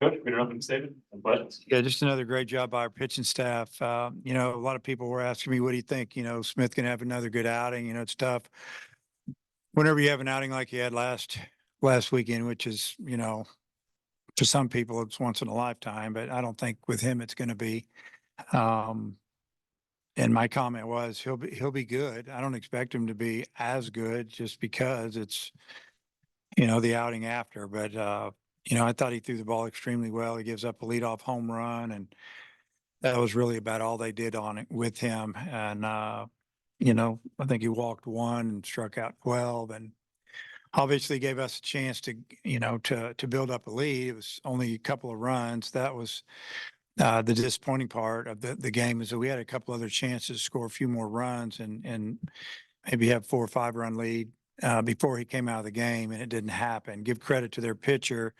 Coach, we don't have any statement and questions. Yeah, just another great job by our pitching staff. A lot of people were asking me, what do you think? Smith can have another good outing. It's tough whenever you have an outing like he had last weekend, which is, to some people it's once in a lifetime, but I don't think with him it's going to be. And my comment was he'll be good. I don't expect him to be as good just because it's, the outing after, but I thought he threw the ball extremely well. He gives up a leadoff home run, and that was really about all they did on it with him. And I think he walked one and struck out 12, and obviously gave us a chance to to build up a lead. It was only a couple of runs. That was the disappointing part of the game, is that we had a couple other chances to score a few more runs and maybe have 4 or 5 run lead before he came out of the game, and it didn't happen. Give credit to their pitcher.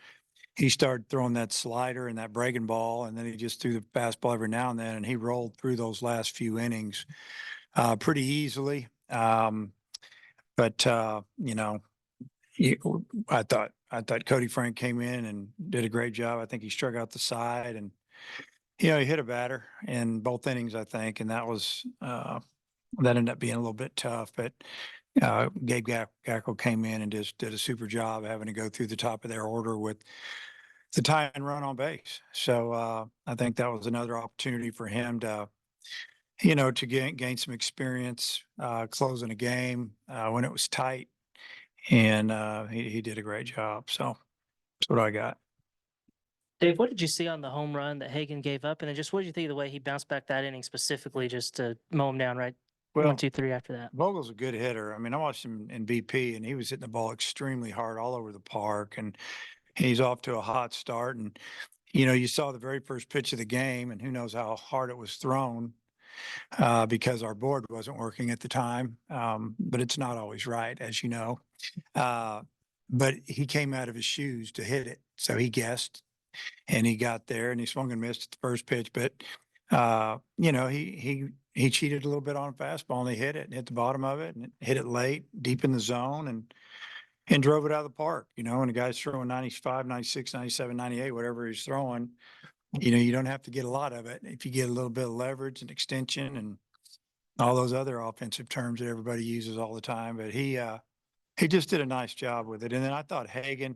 He started throwing that slider and that breaking ball, and then he just threw the fastball every now and then, and he rolled through those last few innings pretty easily. But I thought Cody Frank came in and did a great job. I think he struck out the side, and he hit a batter in both innings, I think, and that was that ended up being a little bit tough. But Gabe Gackle came in and just did a super job having to go through the top of their order with the tie and run on base. So I think that was another opportunity for him to, to gain some experience closing a game when it was tight. And he did a great job. So that's what I got. Dave, what did you see on the home run that Hagan gave up? And then just what did you think of the way he bounced back that inning specifically just to mow him down right? Well, 1, 2, 3 after that. Vogel's a good hitter. I mean, I watched him in BP, and he was hitting the ball extremely hard all over the park, and he's off to a hot start. And, you saw the very first pitch of the game, and who knows how hard it was thrown because our board wasn't working at the time. But it's not always right, as you know. But he came out of his shoes to hit it. So he guessed, and he got there, and he swung and missed at the first pitch. But, he cheated a little bit on a fastball, and he hit it and hit the bottom of it and hit it late, deep in the zone, and drove it out of the park, and the guy's throwing 95, 96, 97, 98, whatever he's throwing. You don't have to get a lot of it. If you get a little bit of leverage and extension and all those other offensive terms that everybody uses all the time, but he just did a nice job with it. And then I thought Hagan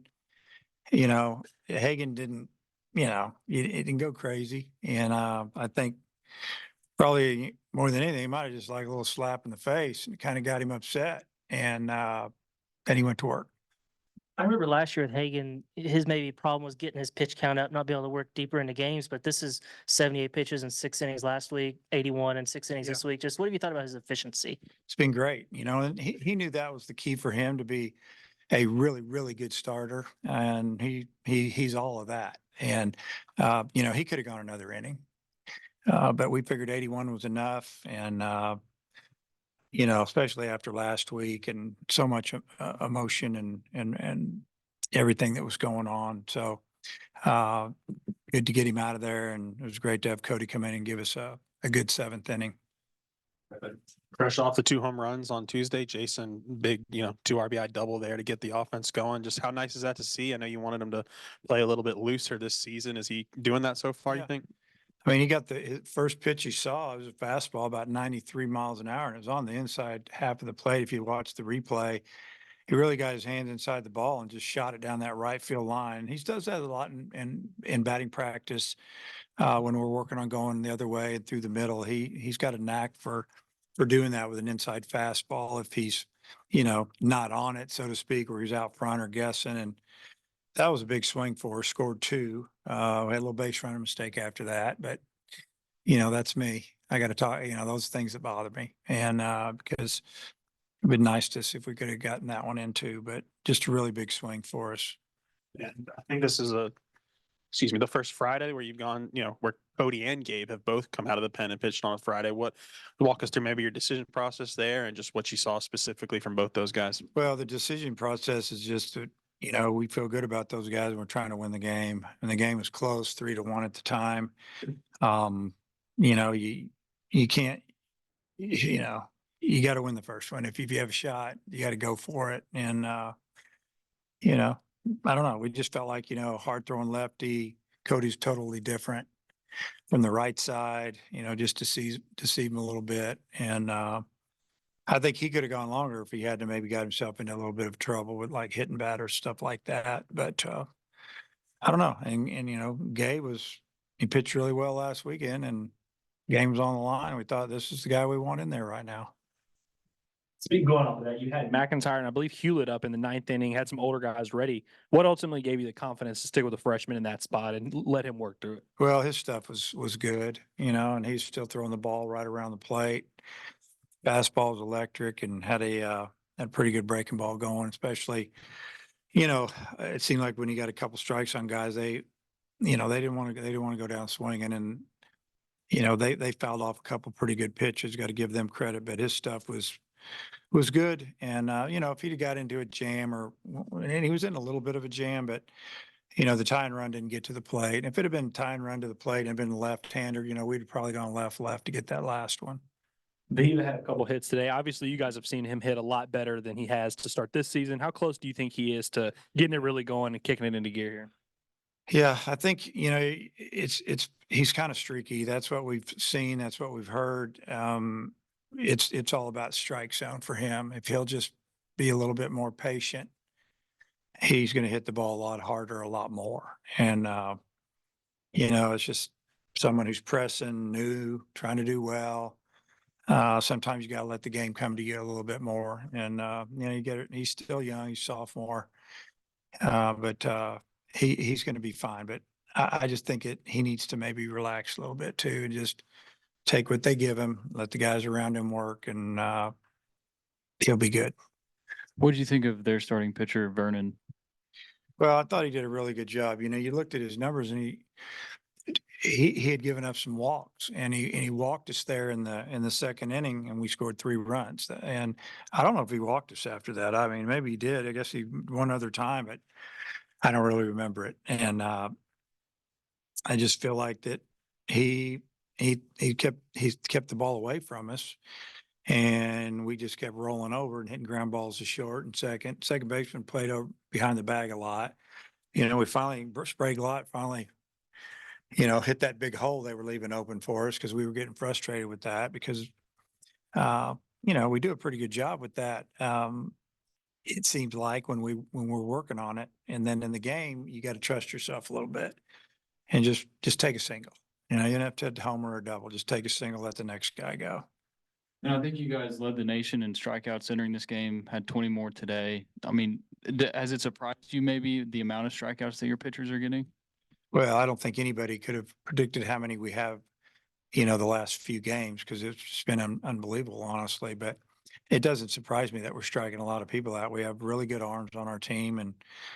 didn't, it didn't go crazy. And I think probably more than anything, he might have just like a little slap in the face, and it kind of got him upset. And then he went to work. I remember last year with Hagan, his maybe problem was getting his pitch count up, not being able to work deeper into games. But this is 78 pitches in 6 innings last week, 81 in 6 innings this week. Just what have you thought about his efficiency? It's been great, and he knew that was the key for him to be a really, really good starter. And he's all of that. And, he could have gone another inning, but we figured 81 was enough. And, especially after last week and so much emotion and everything that was going on. So good to get him out of there. And it was great to have Cody come in and give us a good 7th inning. Fresh off the 2 home runs on Tuesday, Jason, big, 2 RBI double there to get the offense going. Just how nice is that to see? I know you wanted him to play a little bit looser this season. Is he doing that so far, you think? I mean, he got his first pitch he saw, it was a fastball about 93 miles an hour, and it was on the inside half of the plate. If you watch the replay, he really got his hands inside the ball and just shot it down that right field line. He does that a lot in batting practice when we're working on going the other way and through the middle. He's got a knack for doing that with an inside fastball if he's, not on it, so to speak, or he's out front or guessing. And that was a big swing for us. Scored 2. We had a little base runner mistake after that, but that's me. I got to talk. Those things that bother me, and because it'd been nice to see if we could have gotten that one in too. But just a really big swing for us. And I think this is the first Friday where you've gone, where Cody and Gabe have both come out of the pen and pitched on a Friday. Walk us through maybe your decision process there and just what you saw specifically from both those guys. Well, the decision process is just that, we feel good about those guys and we're trying to win the game. And the game was close, 3-1 at the time. You can't, you got to win the first one. If you have a shot, you got to go for it. And, I don't know. We just felt like, hard throwing lefty, Cody's totally different from the right side, just to deceive him a little bit. And, I think he could have gone longer if he had to maybe got himself into a little bit of trouble with like hitting batters, stuff like that. But, I don't know. And Gabe he pitched really well last weekend and game was on the line. We thought this is the guy we want in there right now. Speaking going off of that, you had McIntyre and I believe Hewlett up in the ninth inning, had some older guys ready. What ultimately gave you the confidence to stick with a freshman in that spot and let him work through it? Well, his stuff was good, and he's still throwing the ball right around the plate. Fastball was electric and had a pretty good breaking ball going, especially, it seemed like when he got a couple strikes on guys, they didn't want to go down swinging, and they fouled off a couple pretty good pitches. Got to give them credit, but his stuff was good. And if he'd have got into a jam and he was in a little bit of a jam, but the tie and run didn't get to the plate. And if it had been tie and run to the plate and been left-hander, we'd have probably gone left to get that last one. He had a couple hits today. Obviously, you guys have seen him hit a lot better than he has to start this season. How close do you think he is to getting it really going and kicking it into gear here? Yeah, I think, he's kind of streaky. That's what we've seen. That's what we've heard. It's all about strike zone for him. If he'll just be a little bit more patient, he's going to hit the ball a lot harder, a lot more. And, it's just someone who's pressing, new, trying to do well. Sometimes you got to let the game come to you a little bit more. And, you get it. He's still young. He's sophomore. But he's going to be fine. But I just think he needs to maybe relax a little bit too, and just take what they give him, let the guys around him work, and he'll be good. What did you think of their starting pitcher, Vernon? Well, I thought he did a really good job. You looked at his numbers, and he had given up some walks, and he walked us there in the second inning, and we scored 3 runs. And I don't know if he walked us after that. I mean, maybe he did. I guess he one other time, but I don't really remember it. And I just feel like that he kept the ball away from us, and we just kept rolling over and hitting ground balls to short and second baseman played over behind the bag a lot. We finally sprayed a lot, hit that big hole they were leaving open for us, because we were getting frustrated with that, because we do a pretty good job with that. It seems like when we're working on it, and then in the game, you got to trust yourself a little bit and just take a single. You don't have to hit a homer or a double. Just take a single, let the next guy go. And I think you guys led the nation in strikeouts entering this game, had 20 more today. I mean, has it surprised you maybe the amount of strikeouts that your pitchers are getting? Well, I don't think anybody could have predicted how many we have, the last few games, because it's just been unbelievable, honestly. But it doesn't surprise me that we're striking a lot of people out. We have really good arms on our team, and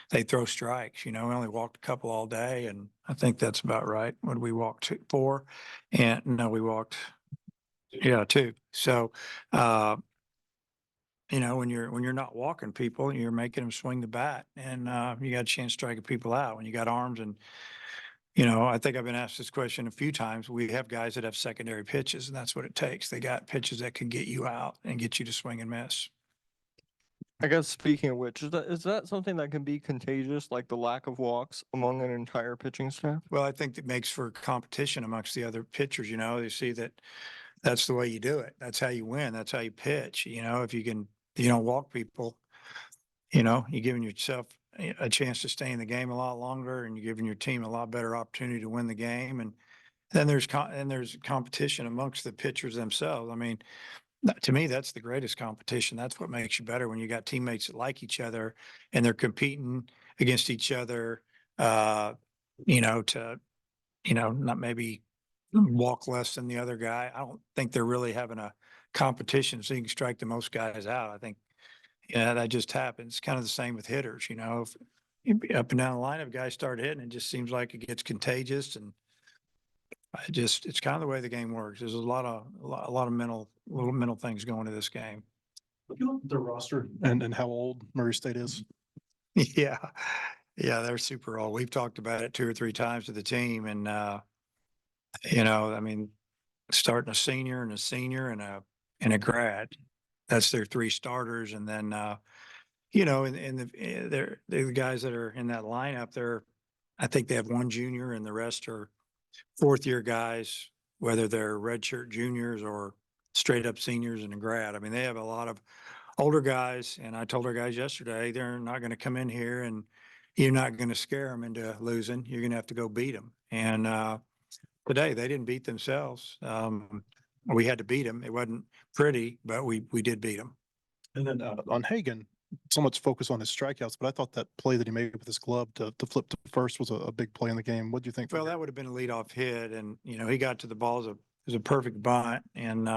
they throw strikes. We only walked a couple all day, and I think that's about right. When we walked 4, and no, we walked, 2. So, when you're not walking people, you're making them swing the bat, and you got a chance striking people out when you got arms. And I think I've been asked this question a few times. We have guys that have secondary pitches, and that's what it takes. They got pitches that can get you out and get you to swing and miss. I guess speaking of which, is that something that can be contagious, like the lack of walks among an entire pitching staff? Well, I think that makes for competition amongst the other pitchers. They see that that's the way you do it. That's how you win. That's how you pitch. If you don't walk people, you're giving yourself a chance to stay in the game a lot longer, and you're giving your team a lot better opportunity to win the game. And then there's competition amongst the pitchers themselves. I mean, to me, that's the greatest competition. That's what makes you better, when you got teammates that like each other and they're competing against each other, to, not maybe walk less than the other guy. I don't think they're really having a competition so you can strike the most guys out. I think, that just happens. Kind of the same with hitters. If up and down the line, if guys start hitting, it just seems like it gets contagious, and it's kind of the way the game works. There's a lot of mental things going to this game. The roster and how old Murray State is. Yeah, they're super old. We've talked about it 2 or 3 times with the team, and I mean, starting a senior and a grad. That's their 3 starters, and then they're the guys that are in that lineup. I think they have one junior and the rest are fourth year guys, whether they're redshirt juniors or straight up seniors and a grad. I mean, they have a lot of older guys, and I told our guys yesterday, they're not going to come in here and you're not going to scare them into losing. You're going to have to go beat them. And today they didn't beat themselves. We had to beat them. It wasn't pretty, but we did beat them. And then on Hagan, so much focus on his strikeouts, but I thought that play that he made with his glove to flip to first was a big play in the game. What do you think? Well, that would have been a leadoff hit, and he got to the ball it was a perfect bunt, and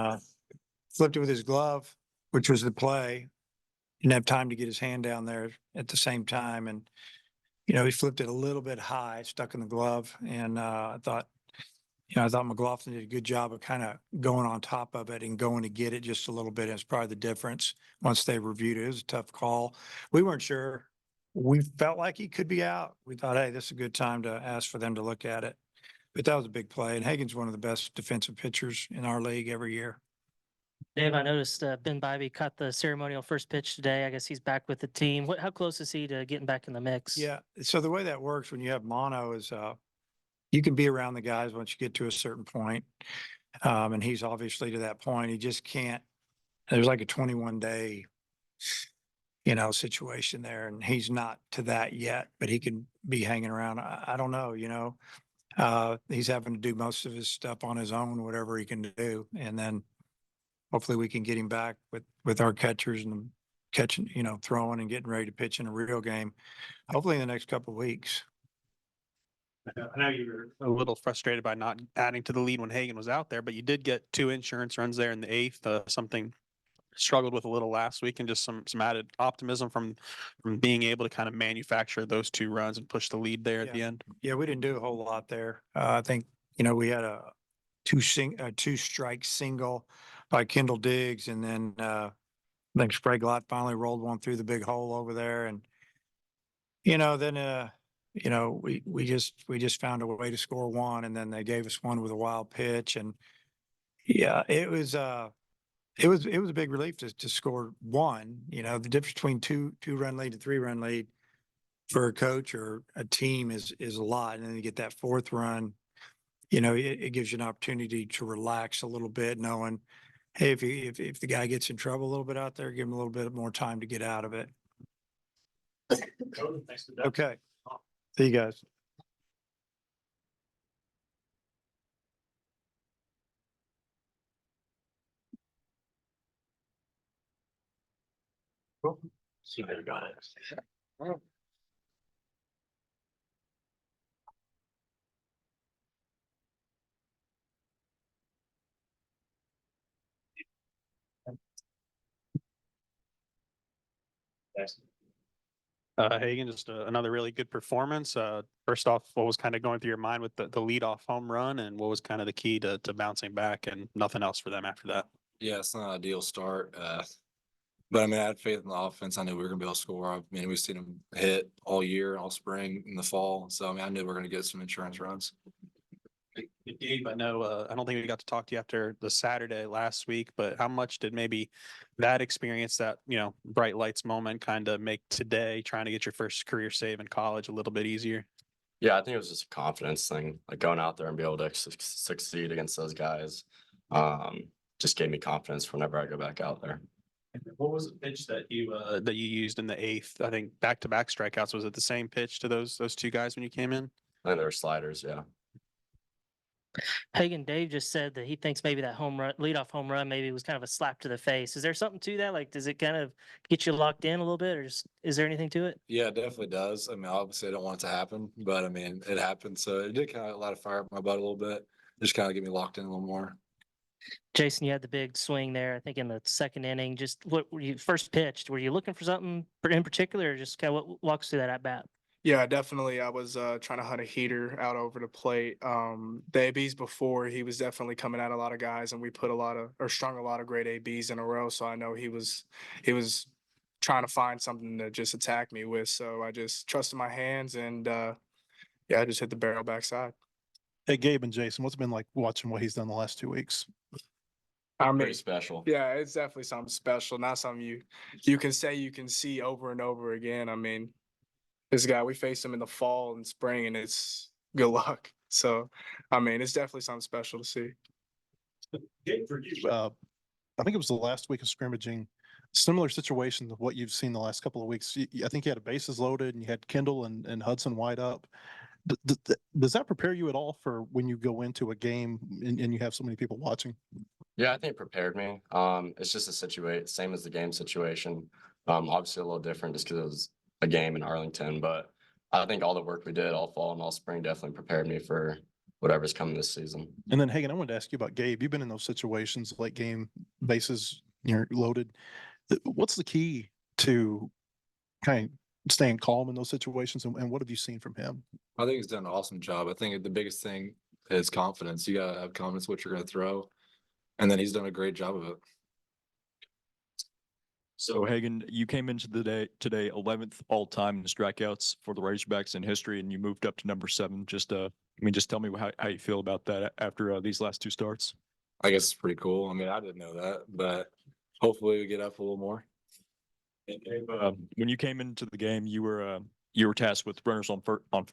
flipped it with his glove, which was the play. Didn't have time to get his hand down there at the same time, and he flipped it a little bit high, stuck in the glove, and I thought McLaughlin did a good job of kind of going on top of it and going to get it just a little bit. It's probably the difference once they reviewed it. It was a tough call. We weren't sure. We felt like he could be out. We thought, hey, this is a good time to ask for them to look at it. But that was a big play. And Hagan's one of the best defensive pitchers in our league every year. Dave, I noticed Ben Bybee caught the ceremonial first pitch today. I guess he's back with the team. How close is he to getting back in the mix? Yeah. So the way that works when you have mono is you can be around the guys once you get to a certain point. And he's obviously to that point. He just can't. There's like a 21-day, situation there, and he's not to that yet, but he can be hanging around. I don't know, he's having to do most of his stuff on his own, whatever he can do. And then hopefully we can get him back with our catchers and catching, throwing and getting ready to pitch in a real game, hopefully in the next couple of weeks. I know you were A little frustrated by not adding to the lead when Hagan was out there, but you did get 2 insurance runs there in the 8th, something struggled with a little last week, and just some added optimism from being able to kind of manufacture those 2 runs and push the lead there at the end. Yeah, we didn't do a whole lot there. I think, we had a two strike single by Kendall Diggs, and then I think Spraglott finally rolled one through the big hole over there. And, then we just found a way to score one, and then they gave us one with a wild pitch. And yeah, it was a big relief to score one. The difference between two run lead and 3-run lead for a coach or a team is a lot. And then you get that 4th run, it gives you an opportunity to relax a little bit, knowing, hey, if the guy gets in trouble a little bit out there, give him a little bit more time to get out of it. thanks for that. Okay. See you guys. Cool. See how you got it. Thanks. Hagan, just another really good performance. First off, what was kind of going through your mind with the leadoff home run, and what was kind of the key to bouncing back, and nothing else for them after that? Yeah, it's not an ideal start. But I mean, I had faith in the offense. I knew we were gonna be able to score. I mean, we've seen them hit all year, all spring, in the fall. So I mean, I knew we were gonna get some insurance runs. Gabe, I know, I don't think we got to talk to you after the Saturday last week, but how much did maybe that experience, that, bright lights moment, kind of make today trying to get your first career save in college a little bit easier? Yeah, I think it was just a confidence thing, like going out there and be able to succeed against those guys. Just gave me confidence whenever I go back out there. What was the pitch that you used in the 8th? I think back-to-back strikeouts. Was it the same pitch to those 2 guys when you came in? I think they were sliders, yeah. Hagan, Dave just said that he thinks maybe that leadoff home run maybe was kind of a slap to the face. Is there something to that? Like, does it kind of get you locked in a little bit, or is there anything to it? Yeah, it definitely does. I mean, obviously I don't want it to happen, but I mean, it happened. So it did kind of light a fire up my butt a little bit. Just kind of get me locked in a little more. Jason, you had the big swing there, I think in the 2nd inning. Just what were you first pitched? Were you looking for something in particular, or just kind of what walks through that at bat? Yeah, definitely. I was trying to hunt a heater out over the plate. The ABs before, he was definitely coming at a lot of guys, and we put strung a lot of great ABs in a row. So I know he was trying to find something to just attack me with. So I just trusted my hands, and I just hit the barrel backside. Hey, Gabe and Jason, what's it been like watching what he's done the last 2 weeks? I mean, Pretty special. yeah, it's definitely something special. Not something you can say you can see over and over again. I mean, this guy, we faced him in the fall and spring, and it's good luck. So, I mean, it's definitely something special to see. Gabe, for you, I think it was the last week of scrimmaging, similar situation to what you've seen the last couple of weeks. I think you had a bases loaded and you had Kendall and Hudson wide up. Does that prepare you at all for when you go into a game and you have so many people watching? Yeah, I think it prepared me. It's just a situation, same as the game situation. Obviously a little different just because it was a game in Arlington, but I think all the work we did all fall and all spring definitely prepared me for whatever's coming this season. And then Hagan, I wanted to ask you about Gabe. You've been in those situations, late game bases, you're loaded. What's the key to kind of staying calm in those situations, and what have you seen from him? I think he's done an awesome job. I think the biggest thing is confidence. You gotta have confidence what you're gonna throw. And then he's done a great job of it. So Hagan, you came into the day today 11th all time in strikeouts for the Razorbacks in history, and you moved up to number 7. Just just tell me how you feel about that after these last 2 starts. I guess it's pretty cool. I mean, I didn't know that, but hopefully we get up a little more. And Gabe, when you came into the game, you were tasked with runners on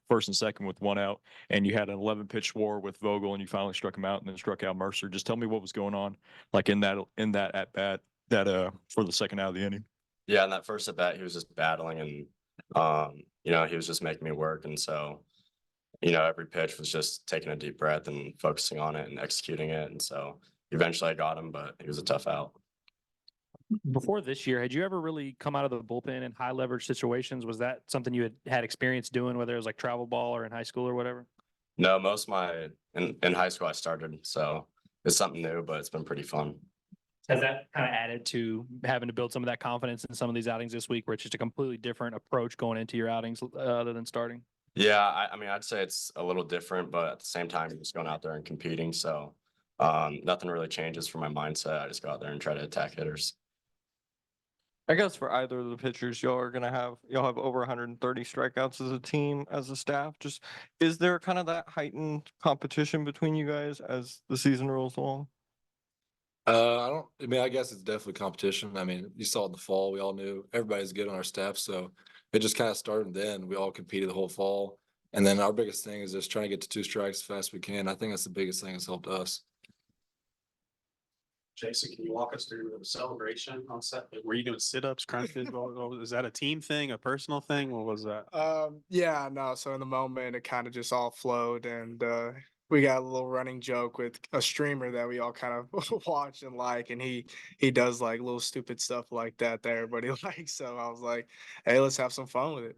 first and second with 1 out, and you had an 11 pitch war with Vogel, and you finally struck him out and then struck out Mercer. Just tell me what was going on, like in that at bat that for the second out of the inning. Yeah, in that first at bat, he was just battling and he was just making me work. And so, every pitch was just taking a deep breath and focusing on it and executing it. And so eventually I got him, but he was a tough out. Before this year, had you ever really come out of the bullpen in high leverage situations? Was that something you had experience doing, whether it was like travel ball or in high school or whatever? No, most of in high school I started, so it's something new, but it's been pretty fun. Has that kind of added to having to build some of that confidence in some of these outings this week, where it's just a completely different approach going into your outings other than starting? Yeah, I mean, I'd say it's a little different, but at the same time, you're just going out there and competing. So nothing really changes for my mindset. I just go out there and try to attack hitters. I guess for either of the pitchers, y'all have over 130 strikeouts as a team, as a staff. Just, is there kind of that heightened competition between you guys as the season rolls along? I guess it's definitely competition. I mean, you saw it in the fall, we all knew everybody's good on our staff. So it just kind of started then. We all competed the whole fall. And then our biggest thing is just trying to get to 2 strikes as fast as we can. I think that's the biggest thing that's helped us. Jason, can you walk us through the celebration on set? Were you doing sit-ups, crunches? Is that a team thing, a personal thing? What was that? Yeah, no. So in the moment, it kind of just all flowed, and we got a little running joke with a streamer that we all kind of watch and like, and he does like little stupid stuff like that everybody likes. So I was like, hey, let's have some fun with it.